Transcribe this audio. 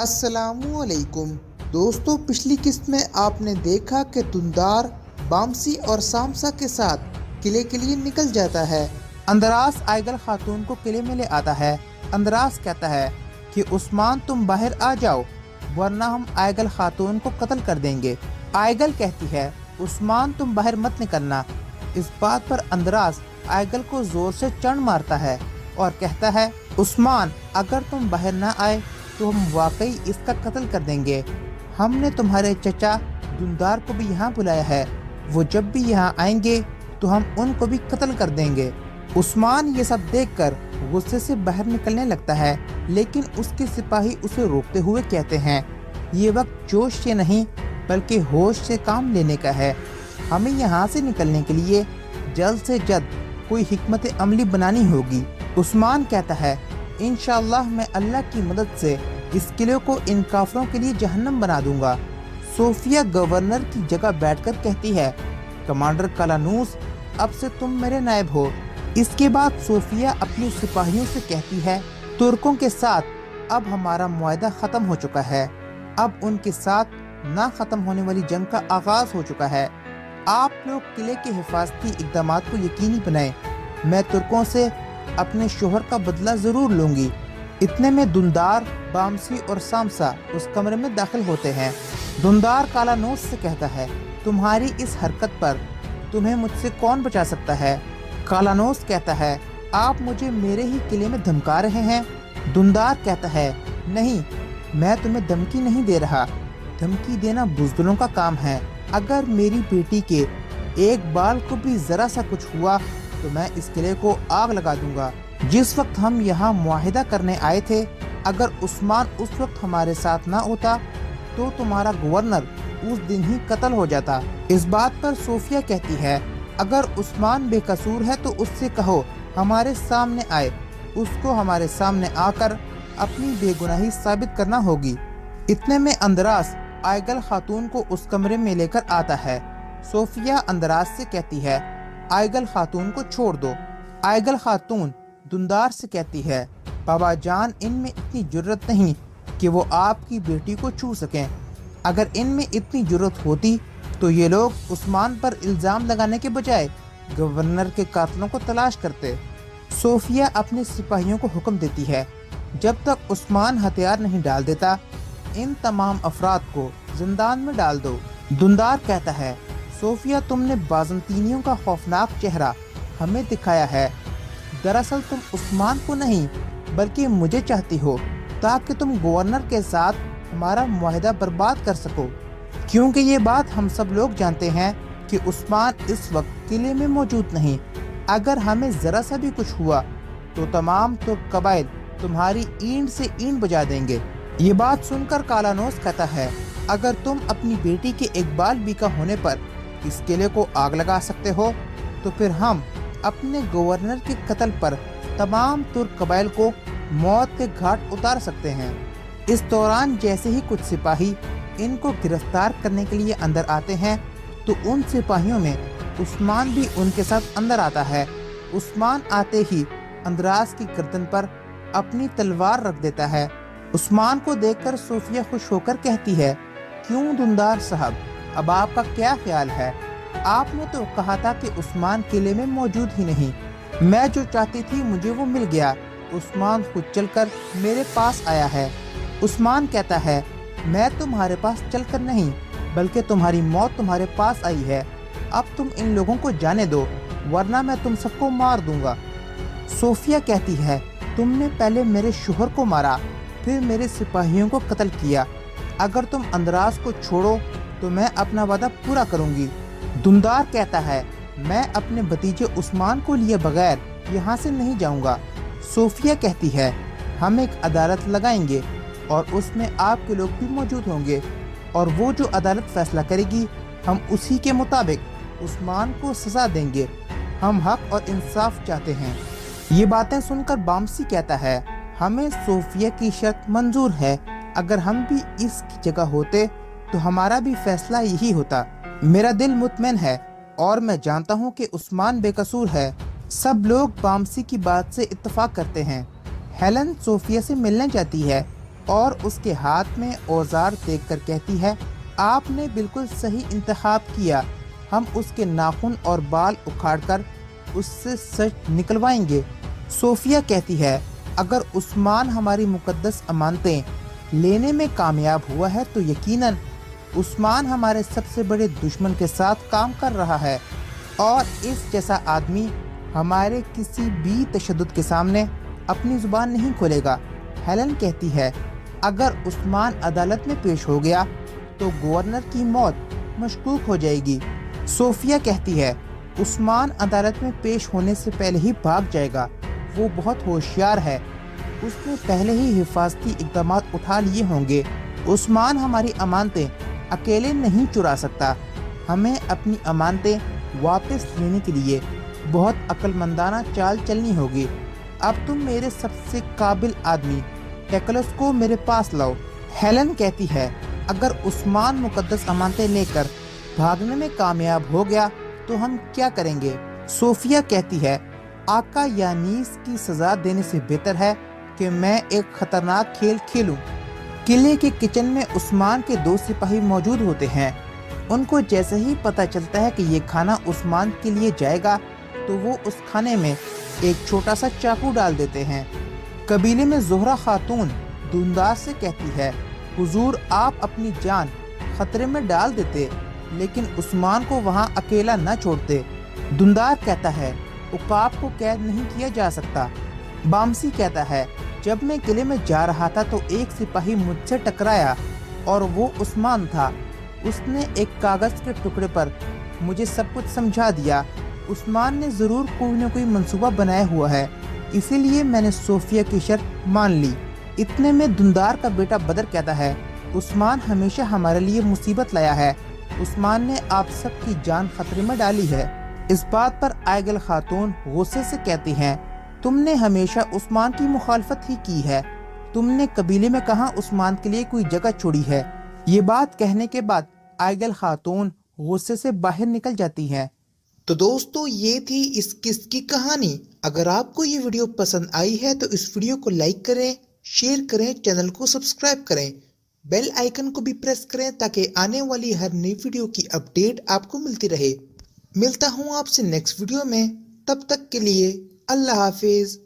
السلام علیکم دوستو، پچھلی قسط میں آپ نے دیکھا کہ دندار بامسی اور سامسا کے ساتھ قلعے کے لیے نکل جاتا ہے۔ اندراس آئگل خاتون کو قلعے میں لے آتا ہے۔ اندراس کہتا ہے کہ عثمان تم باہر آ جاؤ ورنہ ہم آئگل خاتون کو قتل کر دیں گے۔ آئگل کہتی ہے عثمان تم باہر مت نکلنا۔ اس بات پر اندراس آئگل کو زور سے چنڈ مارتا ہے اور کہتا ہے عثمان اگر تم باہر نہ آئے تو ہم واقعی اس کا قتل کر دیں گے۔ ہم نے تمہارے چچا دندار کو بھی یہاں بلایا ہے، وہ جب بھی یہاں آئیں گے تو ہم ان کو بھی قتل کر دیں گے۔ عثمان یہ سب دیکھ کر غصے سے باہر نکلنے لگتا ہے، لیکن اس کے سپاہی اسے روکتے ہوئے کہتے ہیں یہ وقت جوش سے نہیں بلکہ ہوش سے کام لینے کا ہے۔ ہمیں یہاں سے نکلنے کے لیے جلد سے جلد کوئی حکمت عملی بنانی ہوگی۔ عثمان کہتا ہے انشاءاللہ میں اللہ کی مدد سے اس قلعے کو ان کافروں کے لیے جہنم بنا دوں گا۔ صوفیہ گورنر کی جگہ بیٹھ کر کہتی ہے کمانڈر کالانوس اب سے تم میرے نائب ہو۔ اس کے بعد صوفیہ اپنی سپاہیوں سے کہتی ہے ترکوں کے ساتھ اب ہمارا معاہدہ ختم ہو چکا ہے، اب ان کے ساتھ نہ ختم ہونے والی جنگ کا آغاز ہو چکا ہے۔ آپ لوگ قلعے کے حفاظتی اقدامات کو یقینی بنائیں، میں ترکوں سے اپنے شوہر کا بدلہ ضرور لوں گی۔ اتنے میں دندار بامسی اور سامسا اس کمرے میں داخل ہوتے ہیں۔ دندار کالانوس سے کہتا ہے تمہاری اس حرکت پر تمہیں مجھ سے کون بچا سکتا ہے؟ کالانوس کہتا ہے آپ مجھے میرے ہی قلعے میں دھمکا رہے ہیں۔ دندار کہتا ہے نہیں، میں تمہیں دھمکی نہیں دے رہا، دھمکی دینا بزدلوں کا کام ہے۔ اگر میری بیٹی کے ایک بال کو بھی ذرا سا کچھ ہوا تو میں اس قلعے کو آگ لگا دوں گا۔ جس وقت ہم یہاں معاہدہ کرنے آئے تھے اگر عثمان اس وقت ہمارے ساتھ نہ ہوتا تو تمہارا گورنر اس دن ہی قتل ہو جاتا۔ اس بات پر صوفیہ کہتی ہے اگر عثمان بے قصور ہے تو اس سے کہو ہمارے سامنے آئے، اس کو ہمارے سامنے آ کر اپنی بے گناہی ثابت کرنا ہوگی۔ اتنے میں اندراس آئگل خاتون کو اس کمرے میں لے کر آتا ہے۔ صوفیہ اندراس سے کہتی ہے آئگل خاتون کو چھوڑ دو۔ آئگل خاتون دندار سے کہتی ہے بابا جان ان میں اتنی جرت نہیں کہ وہ آپ کی بیٹی کو چھو سکیں، اگر ان میں اتنی جرت ہوتی تو یہ لوگ عثمان پر الزام لگانے کے بجائے گورنر کے قاتلوں کو تلاش کرتے۔ صوفیہ اپنے سپاہیوں کو حکم دیتی ہے جب تک عثمان ہتھیار نہیں ڈال دیتا ان تمام افراد کو زندان میں ڈال دو۔ دندار کہتا ہے صوفیہ تم نے بازنطینیوں کا خوفناک چہرہ ہمیں دکھایا ہے، دراصل تم عثمان کو نہیں بلکہ مجھے چاہتی ہو تاکہ تم گورنر کے ساتھ ہمارا معاہدہ برباد کر سکو، کیونکہ یہ بات ہم سب لوگ جانتے ہیں کہ عثمان اس وقت قلعے میں موجود نہیں۔ اگر ہمیں ذرا سا بھی کچھ ہوا تو تمام ترک قبائل تمہاری اینٹ سے اینٹ بجا دیں گے۔ یہ بات سن کر کالانوس کہتا ہے اگر تم اپنی بیٹی کے ایک بال بیکا ہونے پر اس قلعے کو آگ لگا سکتے ہو تو پھر ہم اپنے گورنر کے قتل پر تمام ترک قبائل کو موت کے گھاٹ اتار سکتے ہیں۔ اس دوران جیسے ہی کچھ سپاہی ان کو گرفتار کرنے کے لیے اندر آتے ہیں تو ان سپاہیوں میں عثمان بھی ان کے ساتھ اندر آتا ہے۔ عثمان آتے ہی اندراس کی گردن پر اپنی تلوار رکھ دیتا ہے۔ عثمان کو دیکھ کر صوفیہ خوش ہو کر کہتی ہے کیوں دندار صاحب، اب آپ کا کیا خیال ہے؟ آپ نے تو کہا تھا کہ عثمان قلعے میں موجود ہی نہیں، میں جو چاہتی تھی مجھے وہ مل گیا، عثمان خود چل کر میرے پاس آیا ہے۔ عثمان کہتا ہے میں تمہارے پاس چل کر نہیں بلکہ تمہاری موت تمہارے پاس آئی ہے، اب تم ان لوگوں کو جانے دو ورنہ میں تم سب کو مار دوں گا۔ صوفیہ کہتی ہے تم نے پہلے میرے شوہر کو مارا پھر میرے سپاہیوں کو قتل کیا، اگر تم اندراس کو چھوڑو تو میں اپنا وعدہ پورا کروں گی۔ دندار کہتا ہے میں اپنے بھتیجے عثمان کو لیے بغیر یہاں سے نہیں جاؤں گا۔ صوفیہ کہتی ہے ہم ایک عدالت لگائیں گے اور اس میں آپ کے لوگ بھی موجود ہوں گے اور وہ جو عدالت فیصلہ کرے گی ہم اسی کے مطابق عثمان کو سزا دیں گے، ہم حق اور انصاف چاہتے ہیں۔ یہ باتیں سن کر بامسی کہتا ہے ہمیں صوفیہ کی شرط منظور ہے، اگر ہم بھی اس کی جگہ ہوتے تو ہمارا بھی فیصلہ یہی ہوتا، میرا دل مطمئن ہے اور میں جانتا ہوں کہ عثمان بے قصور ہے۔ سب لوگ بامسی کی بات سے اتفاق کرتے ہیں۔ ہیلن صوفیہ سے ملنے جاتی ہے اور اس کے ہاتھ میں اوزار دیکھ کر کہتی ہے آپ نے بالکل صحیح انتخاب کیا، ہم اس کے ناخن اور بال اکھاڑ کر اس سے سچ نکلوائیں گے۔ صوفیہ کہتی ہے اگر عثمان ہماری مقدس امانتیں لینے میں کامیاب ہوا ہے تو یقیناً عثمان ہمارے سب سے بڑے دشمن کے ساتھ کام کر رہا ہے اور اس جیسا آدمی ہمارے کسی بھی تشدد کے سامنے اپنی زبان نہیں کھولے گا۔ ہیلن کہتی ہے اگر عثمان عدالت میں پیش ہو گیا تو گورنر کی موت مشکوک ہو جائے گی۔ صوفیہ کہتی ہے عثمان عدالت میں پیش ہونے سے پہلے ہی بھاگ جائے گا، وہ بہت ہوشیار ہے، اس نے پہلے ہی حفاظتی اقدامات اٹھا لیے ہوں گے۔ عثمان ہماری امانتیں اکیلے نہیں چرا سکتا، ہمیں اپنی امانتیں واپس لینے کے لیے بہت عقل مندانہ چال چلنی ہوگی۔ اب تم میرے سب سے قابل آدمی ٹیکلس کو میرے پاس لاؤ۔ ہیلن کہتی ہے اگر عثمان مقدس امانتیں لے کر بھاگنے میں کامیاب ہو گیا تو ہم کیا کریں گے؟ صوفیہ کہتی ہے آقا یانیس کی سزا دینے سے بہتر ہے کہ میں ایک خطرناک کھیل کھیلوں۔ قلعے کے کچن میں عثمان کے 2 سپاہی موجود ہوتے ہیں، ان کو جیسے ہی پتہ چلتا ہے کہ یہ کھانا عثمان کے لیے جائے گا تو وہ اس کھانے میں ایک چھوٹا سا چاقو ڈال دیتے ہیں۔ قبیلے میں زہرہ خاتون دندار سے کہتی ہے حضور آپ اپنی جان خطرے میں ڈال دیتے لیکن عثمان کو وہاں اکیلا نہ چھوڑتے۔ دندار کہتا ہے عقاب کو قید نہیں کیا جا سکتا۔ بامسی کہتا ہے جب میں قلعے میں جا رہا تھا تو ایک سپاہی مجھ سے ٹکرایا اور وہ عثمان تھا، اس نے ایک کاغذ کے ٹکڑے پر مجھے سب کچھ سمجھا دیا۔ عثمان نے ضرور کوئی نہ کوئی منصوبہ بنایا ہوا ہے، اسی لیے میں نے صوفیہ کی شرط مان لی۔ اتنے میں دندار کا بیٹا بدر کہتا ہے عثمان ہمیشہ ہمارے لیے مصیبت لایا ہے، عثمان نے آپ سب کی جان خطرے میں ڈالی ہے۔ اس بات پر آئگل خاتون غصے سے کہتی ہیں تم نے ہمیشہ عثمان کی مخالفت ہی کی ہے، تم نے قبیلے میں کہاں عثمان کے لیے کوئی جگہ چھوڑی ہے۔ یہ بات کہنے کے بعد آئگل خاتون غصے سے باہر نکل جاتی ہیں۔ تو دوستو یہ تھی اس قسط کی کہانی۔ اگر آپ کو یہ ویڈیو پسند آئی ہے تو اس ویڈیو کو لائک کریں، شیئر کریں، چینل کو سبسکرائب کریں، بیل آئیکن کو بھی پریس کریں تاکہ آنے والی ہر نئی ویڈیو کی اپڈیٹ آپ کو ملتی رہے۔ ملتا ہوں آپ سے نیکسٹ ویڈیو میں، تب تک کے لیے اللہ حافظ۔